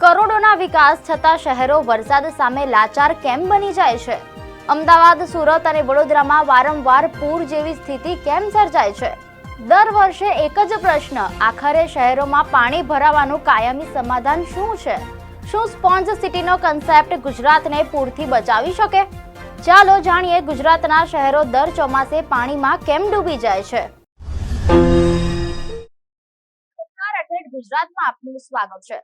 કરોડોના વિકાસ છતાં શહેરો વરસાદ સામે લાચાર કેમ બની જાય છે? અમદાવાદ, સુરત અને વડોદરામાં વારંવાર પૂર જેવી સ્થિતિ કેમ સર્જાય છે? દર વર્ષે એક જ પ્રશ્ન, આખરે શહેરોમાં પાણી ભરાવાનું કાયમી સમાધાન શું છે? શું સ્પોન્જ સિટીનો કન્સેપ્ટ ગુજરાતને પૂરથી બચાવી શકે? ચાલો જાણીએ ગુજરાતના શહેરો દર ચોમાસે પાણીમાં કેમ ડૂબી જાય છે. ગુજરાતમાં આપનું સ્વાગત છે.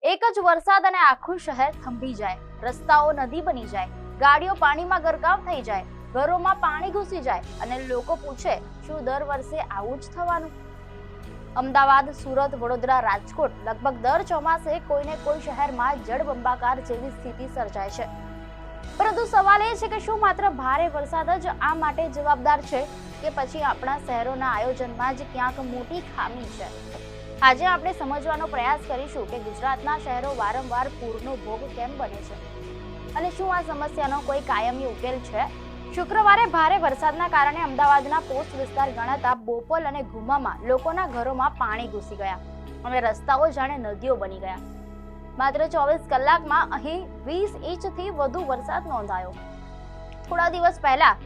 એક જ વરસાદ અને આખું શહેર થંભી જાય, રસ્તાઓ નદી બની જાય, ગાડીઓ પાણીમાં ગરકાવ થઈ જાય, ઘરોમાં પાણી ઘૂસી જાય અને લોકો પૂછે, શું દર વર્ષે આવું જ થવાનું? અમદાવાદ, સુરત, વડોદરા, રાજકોટ લગભગ દર ચોમાસે કોઈને કોઈ શહેરમાં જળબંબાકાર જેવી સ્થિતિ સર્જાય છે. પરંતુ સવાલ એ છે કે શું માત્ર ભારે વરસાદ જ આ માટે જવાબદાર છે કે પછી આપણા શહેરોના આયોજનમાં જ ક્યાંક મોટી ખામી છે? આજે આપણે સમજવાનો પ્રયાસ કરીશું કે ગુજરાતના શહેરો વારંવાર પૂરનો ભોગ કેમ બને છે અને શું આ સમસ્યાનો કોઈ કાયમી ઉકેલ છે. શુક્રવારે ભારે વરસાદના કારણે અમદાવાદના પોસ્ટ વિસ્તાર ગણાતા બોપલ અને ઘુમામાં લોકોના ઘરોમાં પાણી ઘૂસી ગયા અને રસ્તાઓ જાણે નદીઓ બની ગયા. માત્ર 24 કલાકમાં અહીં 20 ઇંચથી વધુ વરસાદ નોંધાયો. થોડા દિવસ પહેલા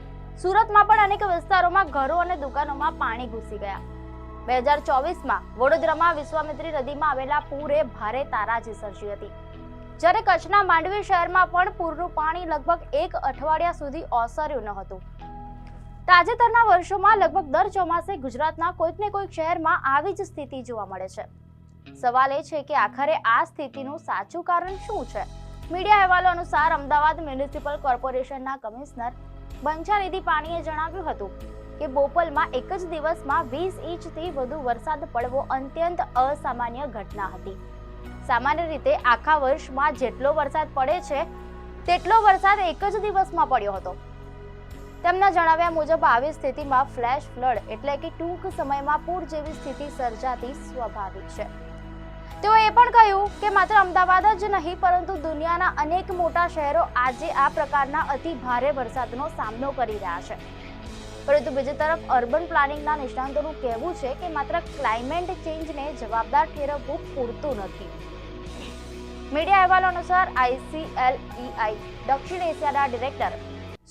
સુરતમાં પણ અનેક વિસ્તારોમાં ઘરો અને દુકાનોમાં પાણી ઘૂસી ગયા. 2024માં વડોદરામાં વિશ્વામિત્રી નદીમાં આવેલા પૂરે ભારે તારાજી સર્જી હતી, જ્યારે કચ્છના માંડવી શહેરમાં પણ પૂરનું પાણી લગભગ એક અઠવાડિયા સુધી ઓસર્યું ન હતું. તાજેતરના વર્ષોમાં લગભગ દર ચોમાસે ગુજરાતના કોઈક ને કોઈક શહેરમાં આવી જ સ્થિતિ જોવા મળે છે. સવાલ એ છે કે આખરે આ સ્થિતિનું સાચું કારણ શું છે? મીડિયા અહેવાલો અનુસાર અમદાવાદ મ્યુનિસિપલ કોર્પોરેશનના કમિશનર બંછાનિધિ પાણીએ જણાવ્યું હતું કે બોપલમાં એક જ દિવસમાં 20 ઇંચથી વધુ વરસાદ પડવો અત્યંત અસામાન્ય ઘટના હતી. સામાન્ય રીતે આખા વર્ષમાં જેટલો વરસાદ પડે છે તેટલો વરસાદ એક જ દિવસમાં પડ્યો હતો. તેમના જણાવ્યા મુજબ આવી સ્થિતિમાં ફ્લેશ ફ્લડ એટલે કે ટૂંક સમયમાં પૂર જેવી સ્થિતિ સર્જાતી સ્વાભાવિક છે. તેઓએ પણ કહ્યું કે માત્ર અમદાવાદ જ નહીં પરંતુ દુનિયાના અનેક મોટા શહેરો આજે આ પ્રકારના અતિ ભારે વરસાદનો સામનો કરી રહ્યા છે. પરંતુ બીજી તરફ અર્બન પ્લાનિંગના નિષ્ણાંતોનું કહેવું છે કે માત્ર ક્લાઇમેટ ચેન્જને જવાબદાર ઠેરવવું પૂરતું નથી. મીડિયા અહેવાલો અનુસાર ICLEI દક્ષિણ એશિયાના ડિરેક્ટર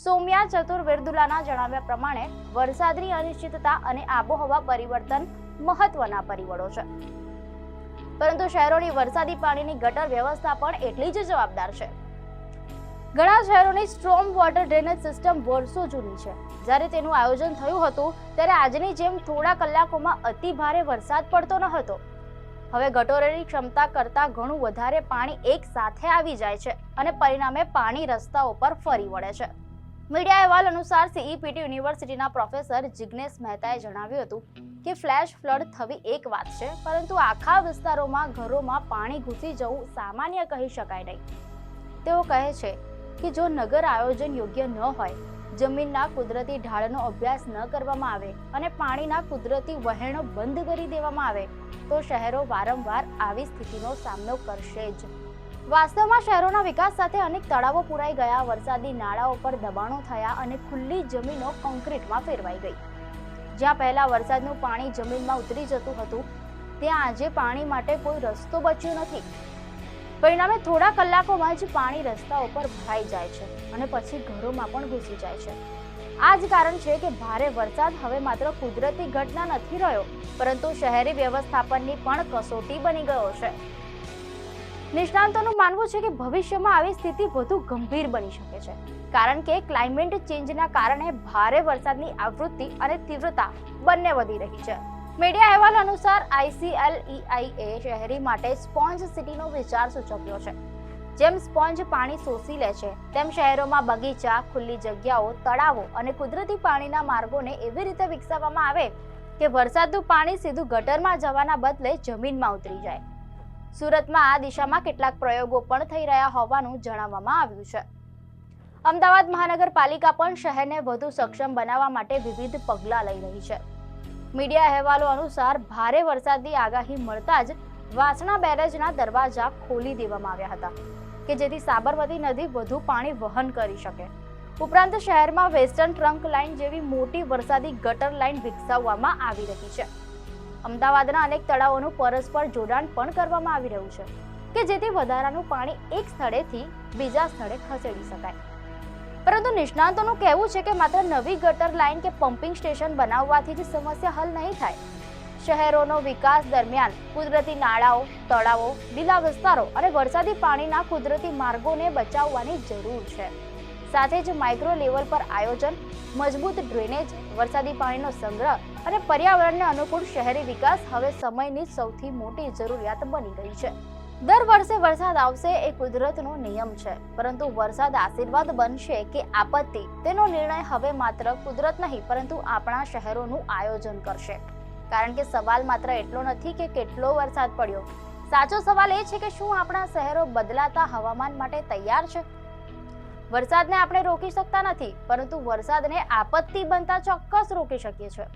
સૌમ્યા ચતુર્વેદુલાના જણાવ્યા પ્રમાણે વરસાદની અનિશ્ચિતતા અને આબોહવા પરિવર્તન મહત્વના પરિબળો છે, પરંતુ શહેરોની વરસાદી પાણીની ગટર વ્યવસ્થા પણ એટલી જ જવાબદાર છે. ઘણા શહેરોની સ્ટ્રોમ વોટર ડ્રેનેજ સિસ્ટમ વર્ષો જૂની છે. જ્યારે તેનું આયોજન થયું હતું ત્યારે આજની જેમ થોડા કલાકોમાં અતિ ભારે વરસાદ પડતો ન હતો. હવે ગટોરની ક્ષમતા કરતાં ઘણું વધારે પાણી એક સાથે આવી જાય છે અને પરિણામે પાણી રસ્તાઓ પર ફરી વળે છે. મીડિયા અહેવાલ અનુસાર CEPT યુનિવર્સિટીના પ્રોફેસર જિગ્નેશ મહેતાએ જણાવ્યું હતું કે ફ્લેશ ફ્લડ થવી એક વાત છે, પરંતુ આખા વિસ્તારોમાં ઘરોમાં પાણી ઘૂસી જવું સામાન્ય કહી શકાય નહીં. તેઓ કહે છે કે જો નગર આયોજન યોગ્ય ન હોય, જમીનના કુદરતી ઢાળનો અભ્યાસ ન કરવામાં આવે અને પાણીના કુદરતી વહેણો બંધ કરી દેવામાં આવે તો શહેરો વારંવાર આવી સ્થિતિનો સામનો કરશે જ. વાસ્તવમાં શહેરોના વિકાસ સાથે અનેક તળાવો પુરાઈ ગયા, વરસાદી નાળાઓ પર દબાણો થયા અને ખુલ્લી જમીનો કોન્ક્રીટમાં ફેરવાઈ ગઈ. જ્યાં પહેલા વરસાદનું પાણી જમીનમાં ઉતરી જતું હતું ત્યાં આજે પાણી માટે કોઈ રસ્તો બચ્યો નથી. પરિણામે થોડા કલાકોમાં જ પાણી રસ્તાઓ પર ભરાઈ જાય છે અને પછી ઘરોમાં પણ ઘૂસી જાય છે. આ જ કારણ છે કે ભારે વરસાદ હવે માત્ર કુદરતી ઘટના નથી રહ્યો, પરંતુ શહેરી વ્યવસ્થાપનની પણ કસોટી બની ગયો છે. નિષ્ણાંતોનું માનવું છે કે ભવિષ્યમાં આવી સ્થિતિ વધુ ગંભીર બની શકે છે, કારણ કે ક્લાઇમેટ ચેન્જના કારણે ભારે વરસાદની આવૃત્તિ અને તીવ્રતા બંને વધી રહી છે. મીડિયા અહેવાલ અનુસાર ICLEI શહેરી માટે સ્પોન્જ સિટીનો વિચાર સૂચવ્યો છે. જેમ સ્પોન્જ પાણી શોષી લે છે તેમ શહેરોમાં બગીચા, ખુલ્લી જગ્યાઓ, તળાવો અને કુદરતી પાણીના માર્ગોને એવી રીતે વિકસાવવામાં આવે કે વરસાદનું પાણી સીધું ગટરમાં જવાના બદલે જમીનમાં ઉતરી જાય. સુરતમાં આ દિશામાં કેટલાક પ્રયોગો પણ થઈ રહ્યા હોવાનું જણાવવામાં આવ્યું છે. અમદાવાદ મહાનગરપાલિકા પણ શહેરને વધુ સક્ષમ બનાવવા માટે વિવિધ પગલાં લઈ રહી છે. મીડિયા અહેવાલો અનુસાર ભારે વરસાદની આગાહી મળતા જ વાસણા બેરેજના દરવાજા ખોલી દેવામાં આવ્યા હતા કે જેથી સાબરમતી નદી વધુ પાણી વહન કરી શકે. ઉપરાંત શહેરમાં વેસ્ટર્ન ટ્રંક લાઇન જેવી મોટી વરસાદી ગટર લાઇન વિકસાવવામાં આવી રહી છે. અમદાવાદના અનેક તળાવોનું પરસ્પર જોડાણ પણ કરવામાં આવી રહ્યું છે. કે જેથી વધારાનું પાણી એક સ્થળેથી બીજા સ્થળે ખસેડી શકાય. પરંતુ નિષ્ણાતોનું કહેવું છે કે માત્ર નવી ગટર લાઇન કે પમ્પિંગ સ્ટેશન બનાવવાથી જ સમસ્યા હલ નહીં થાય. શહેરોનો વિકાસ દરમિયાન કુદરતી નાળાઓ, તળાવો, લીલા વિસ્તારો અને વરસાદી પાણીના કુદરતી માર્ગોને બચાવવાની જરૂર છે. સાથે જ માઇક્રો લેવલ પર આયોજન, મજબૂત ડ્રેનેજ, વરસાદી પાણીનો સંગ્રહ અને પર્યાવરણને અનુકૂળ શહેરી વિકાસ હવે સમયની સૌથી મોટી જરૂરિયાત બની ગઈ છે. દર વર્ષે વરસાદ આવશે એ કુદરતનો નિયમ છે, પરંતુ વરસાદ આશીર્વાદ બનશે કે આપત્તિ, તેનો નિર્ણય હવે માત્ર કુદરત નહીં પરંતુ આપણા શહેરોનું આયોજન કરશે. કારણ કે સવાલ માત્ર એટલો નથી કે કેટલો વરસાદ પડ્યો, સાચો સવાલ એ છે કે શું આપણા શહેરો બદલાતા હવામાન માટે તૈયાર છે. વરસાદને આપણે રોકી શકતા નથી, પરંતુ વરસાદને આપત્તિ બનતા ચોક્કસ રોકી શકીએ છીએ.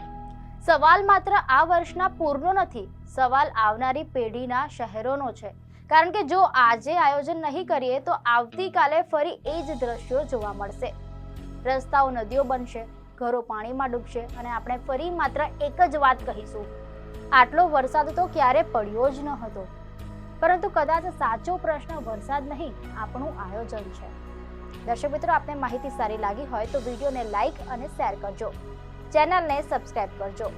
સવાલ માત્ર આ વર્ષના પૂરનો નથી, સવાલ આવનારી પેઢીના શહેરોનો છે. કારણ કે જો આજે આયોજન નહીં કરીએ તો આવતીકાલે ફરી એ જ દ્રશ્યો જોવા મળશે. રસ્તાઓ નદીઓ બનશે, ઘરો પાણીમાં ડૂબશે અને આપણે ફરી માત્ર એક જ વાત કહીશું, આટલો વરસાદ તો ક્યારે પડ્યો જ ન હતો. પરંતુ કદાચ સાચો પ્રશ્ન વરસાદ નહીં, આપણું આયોજન છે. દર્શક મિત્રો, આપને માહિતી સારી લાગી હોય તો વિડીયોને લાઈક અને શેર કરજો, ચેનલને સબસ્ક્રાઇબ કરજો.